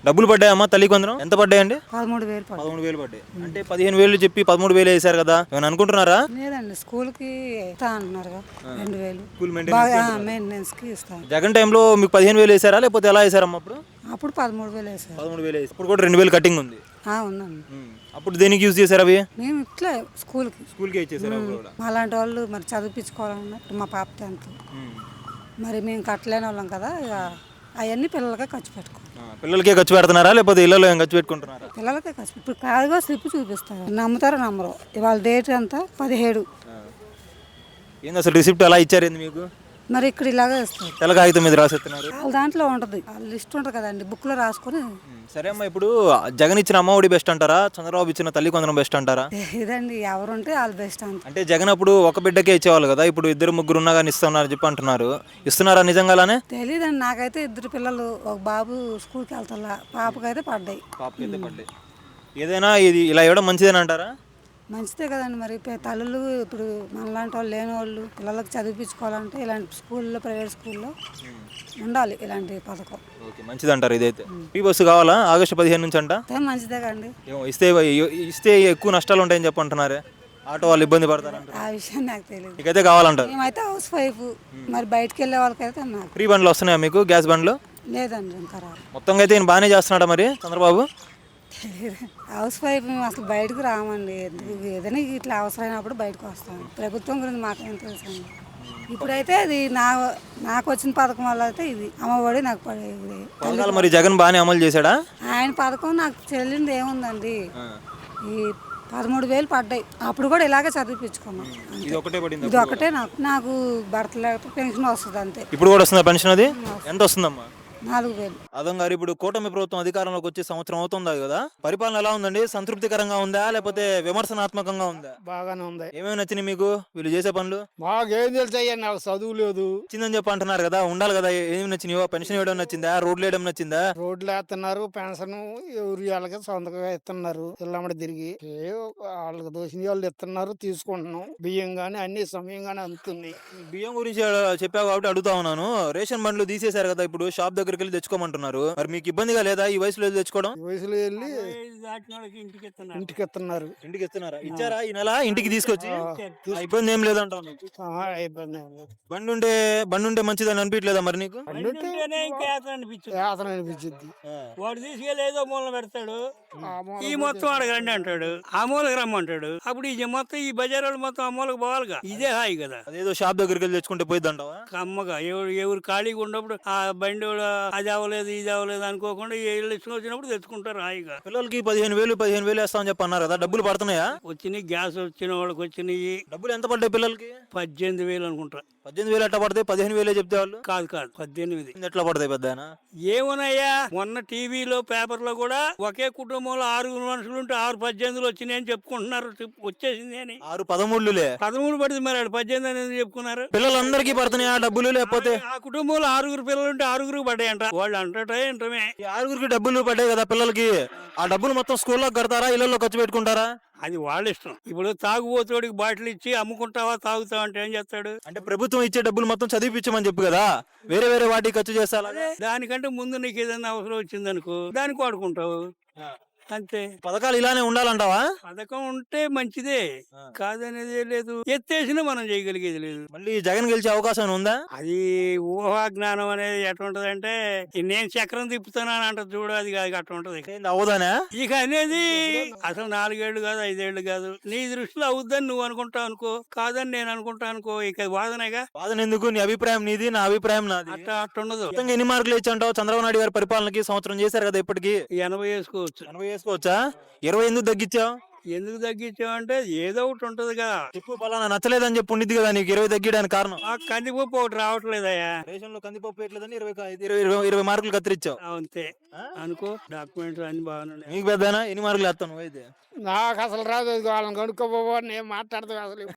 డబ్బులు పడ్డాయమ్మా తల్లికి వందనం ఎంత పడ్డాయండి? 13,000 పడ్డాయి. 13,000 పడ్డాయి. అంటే 15,000 చెప్పి 13,000 వేసారు కదా, ఏమైనా అనుకుంటున్నారా? లేదండి, స్కూల్కి ఇస్తా అంటున్నారు 2,000 స్కూల్ మెయింటెనెన్స్కి ఇస్తాను. జగన్ టైంలో మీకు 15,000 వేసారా లేకపోతే ఎలా వేసారమ్మా అప్పుడు? అప్పుడు 13,000 వేసారు. 13,000 వేసి ఇప్పుడు కూడా 2,000 కటింగ్ ఉంది. ఉందండి. అప్పుడు దేనికి యూజ్ చేశారు అవి? మేము ఇట్లా స్కూల్కే ఇచ్చేసారు అప్పుడు కూడా. అలాంటి వాళ్ళు మరి చదివించుకోవాలన్నట్టు మా పాప 10th. మరి మేము కట్టలేని వాళ్ళం కదా, ఇక అవన్నీ పిల్లలకే ఖర్చు పెట్టుకో. పిల్లలకే ఖర్చు పెడుతున్నారా లేకపోతే ఇళ్ళలో ఏం ఖర్చు పెట్టుకుంటున్నారా? పిల్లలకే ఖర్చు. ఇప్పుడు కాదుగా స్లిప్ చూపిస్తారు, నమ్ముతారో నమ్మరు. ఇవాళ డేట్ ఎంత 17. ఏంది అసలు రిసిప్ట్ ఎలా ఇచ్చారు మీకు? మరి ఇక్కడ ఇలాగే ఇస్తారు, తెల్ల కాగితం మీద రాసేస్తున్నారు. వాళ్ళ దాంట్లో ఉంటుంది, లిస్ట్ ఉంటుంది కదండి, బుక్లో రాసుకొని. సరే అమ్మా, ఇప్పుడు జగన్ ఇచ్చిన అమ్మఒడి బెస్ట్ అంటారా, చంద్రబాబు ఇచ్చిన తల్లి కొందరం బెస్ట్ అంటారా? ఇదండి ఎవరుంటే వాళ్ళు బెస్ట్ అంత. అంటే జగన్ అప్పుడు ఒక బిడ్డకే ఇచ్చేవాళ్ళు కదా, ఇప్పుడు ఇద్దరు ముగ్గురు ఉన్నా కానీ ఇస్తున్నారు చెప్పి అంటున్నారు. ఇస్తున్నారా నిజంగానే? తెలీదండి, నాకైతే 2 పిల్లలు, ఒక బాబు స్కూల్కి వెళ్తా, పాపకైతే పడ్డాయి. ఏదైనా ఇది ఇలా ఇవ్వడం మంచిదేనా అంటారా? మంచిదే కదండి. మరి తల్లులు ఇప్పుడు మనలాంటి వాళ్ళు లేని వాళ్ళు పిల్లలకు చదివించుకోవాలంటే ఇలాంటి స్కూల్లో, ప్రైవేట్ స్కూల్లో ఉండాలి ఇలాంటి పథకం. ఓకే, మంచిది అంటారు ఇదైతే. ఫ్రీ బస్సు కావాలా ఆగస్టు 15 నుంచి అంట? మంచిదే కండి. ఇస్తే ఎక్కువ నష్టాలు ఉంటాయని చెప్పంటున్నారే, ఆటో వాళ్ళు ఇబ్బంది పడతారంట. ఆ విషయం నాకు తెలియదు. ఇకైతే కావాలంటారు. మేమైతే హౌస్ వైఫ్, మరి బయటకు వెళ్ళే వాళ్ళకైతే నాకు. ఫ్రీ బండ్లు వస్తున్నాయా మీకు, గ్యాస్ బండ్లు? లేదండి, ఇంకా రాదు. మొత్తంగా అయితే ఈయన బాగానే చేస్తున్నాడా మరి చంద్రబాబు? హౌస్ వైఫ్, మేము అసలు బయటకు రామండి. ఏదైనా ఇట్లా అవసరమైనప్పుడు బయటకు వస్తాం. ప్రభుత్వం గురించి మాకేం తెలుసు అండి. ఇప్పుడైతే అది నాకు వచ్చిన పథకం వల్ల అయితే ఇది అమ్మఒడి నాకు పడేది. మరి జగన్ బాగానే అమలు చేశాడా? ఆయన పథకం నాకు చెల్లింది ఏముందండి, ఈ 13,000 పడ్డాయి. అప్పుడు కూడా ఇలాగే చదివిపించుకున్నాం. ఇది ఒకటే నాకు భర్త లేకపోతే పెన్షన్ వస్తుంది అంతే. ఇప్పుడు కూడా వస్తుందా పెన్షన్? అది ఎంత వస్తుందమ్మా? 4,000. అదం గారు, ఇప్పుడు కూటమి ప్రభుత్వం అధికారంలోకి వచ్చి సంవత్సరం అవుతుందా కదా, పరిపాలన ఎలా ఉందండి? సంతృప్తికరంగా ఉందా లేకపోతే విమర్శనాత్మకంగా ఉందా? బాగానే ఉంది. ఏమేమి నచ్చినాయి మీకు వీళ్ళు చేసే పనులు? మాకేం తెలుసయ్యా, నాకు చదువు లేదు. వచ్చిందని చెప్పి అంటున్నారు కదా, ఉండాలి కదా. ఏమి నచ్చినాయో? పెన్షన్ ఇవ్వడం నచ్చిందా, రోడ్లు వేయడం నచ్చిందా? రోడ్లు వేస్తున్నారు, పెన్షన్ ఎవరి వాళ్ళకి సొంతగా ఇస్తున్నారు, ఇళ్ళమ్మడి తిరిగి వాళ్ళకి దోషిని వాళ్ళు ఇస్తున్నారు, తీసుకుంటున్నాం. బియ్యం గానీ అన్ని సమయంగానే అందుతుంది. బియ్యం గురించి చెప్పావు కాబట్టి అడుగుతా ఉన్నాను. రేషన్ బండ్లు తీసేశారు కదా, ఇప్పుడు షాప్ దగ్గరికి వెళ్ళి తెచ్చుకోమంటున్నారు. మరి మీకు ఇబ్బందిగా లేదా ఈ వయసులో తెచ్చుకోవడం? ఈ వయసులో వెళ్ళి ఇంటికి ఇస్తున్నారు. ఇంటికి ఇస్తున్నారా? ఇచ్చారా ఈ నెల ఇంటికి తీసుకొచ్చి? ఇబ్బంది ఏం లేదంటావు? ఇబ్బంది బండి ఉంటే మంచిదని అనిపించలేదా మరి నీకు? అనిపించింది. వాడు తీసుకెళ్ళి ఏదో మూల పెడతాడు, ఈ మొత్తం అడగండి అంటాడు, ఆ మూలకు రమ్మంటాడు. అప్పుడు ఈ మొత్తం ఈ బజార్ వాళ్ళు మొత్తం ఆ మూలకు పోవాలిగా. ఇదే హాయి కదా. అదేదో షాప్ దగ్గరికి వెళ్ళి తెచ్చుకుంటే పోయిద్ది అంటావా? కమ్మగా ఎవరు ఖాళీగా ఉన్నప్పుడు ఆ బండి అది అవ్వలేదు ఇది అవ్వలేదు అనుకోకుండా ఇల్లు వచ్చినప్పుడు తెచ్చుకుంటారు హాయిగా. పిల్లలకి 15,000 వేస్తామని చెప్పి అన్నారు కదా, డబ్బులు పడుతున్నాయా? వచ్చినాయి, గ్యాస్ వచ్చిన వాళ్ళకి వచ్చినాయి. డబ్బులు ఎంత పడ్డాయి పిల్లలకి? 18,000 అనుకుంటా. 18,000 ఎట్లా పడతాయి? 15,000 చెప్తే వాళ్ళు. కాదు 18 ఎట్లా పడతాయి పెద్ద? ఏమున్నాయా, మొన్న టీవీలో పేపర్లో కూడా ఒకే కుటుంబంలో 6 మనుషులు ఉంటే 6-18 వచ్చినాయని చెప్పుకుంటున్నారు. వచ్చేసింది అని 13 పడింది, మరి 18 అనేది చెప్పుకున్నారు. పిల్లలందరికీ పడుతున్నాయా డబ్బులు? లేకపోతే ఆ కుటుంబంలో 6 పిల్లలు ఉంటే 6 పడ్డాయంట. వాళ్ళు అంటట ఏంటమే 6 డబ్బులు పడ్డాయి కదా పిల్లలకి. ఆ డబ్బులు మొత్తం స్కూల్లో కడతారా, ఇళ్లలో ఖర్చు పెట్టుకుంటారా? అది వాళ్ళ ఇష్టం. ఇప్పుడు తాగుబోతోడికి బాటిల్ ఇచ్చి అమ్ముకుంటావా తాగుతావా అంటే ఏం చేస్తాడు? అంటే ప్రభుత్వం ఇచ్చే డబ్బులు మొత్తం చదివిపించమని చెప్పు కదా, వేరే వాటికి ఖర్చు చేస్తా. దానికంటే ముందు నీకు ఏదైనా అవసరం వచ్చిందనుకో దానికి వాడుకుంటావు అంతే. పథకాలు ఇలానే ఉండాలంటావా? పథకం ఉంటే మంచిదే, కాదనేది లేదు. ఎత్తేసినా మనం చేయగలిగేది లేదు. మళ్ళీ జగన్ గెలిచే అవకాశం ఉందా? అది ఊహాజ్ఞానం అనేది ఎట్లుంటది అంటే, నేను చక్రం తిప్పుతున్నాను అంటది చూడు, అది కాదు అట్లా ఉంటది. అవుదానా ఇక అనేది అసలు 4 ఏళ్ళు కాదు 5 ఏళ్ళు కాదు. నీ దృష్టిలో అవుద్దని నువ్వు అనుకుంటావు అనుకో, కాదని నేను అనుకుంటా అనుకో, ఇక వాదనగా. వాదన ఎందుకు? నీ అభిప్రాయం నీది, నా అభిప్రాయం నాది. అట్టుండదు. ఎన్ని మార్కులు ఇచ్చాంటావు చంద్రబాబు నాయుడు గారి పరిపాలనకి? సంవత్సరం చేశారు కదా ఇప్పటికి. 80 వేసుకోవచ్చు. 80 వేసుకోవచ్చా? 20 ఎందుకు తగ్గించావు? ఎందుకు తగ్గించావంటే ఏదో ఒకటి ఉంటదిగా. చెప్పు, పలానా నచ్చలేదని చెప్పి ఉండిద్ది కదా నీకు 20 తగ్గించడానికి కారణం. ఆ కందిపప్పు ఒకటి రావట్లేదయ్యా. రేషన్ లో కందిపప్పు ఎట్లేదని 20 మార్కులు కత్తిరించావు అంతే అనుకో. డాక్యుమెంట్స్ అన్ని బాగున్నాయి. నీకు పెద్దనా ఎన్ని మార్కులు వేస్తావు నువ్వు అయితే? నాకు అసలు రాదు, వాళ్ళని కనుక్కోబో, నేను మాట్లాడతాను అసలు.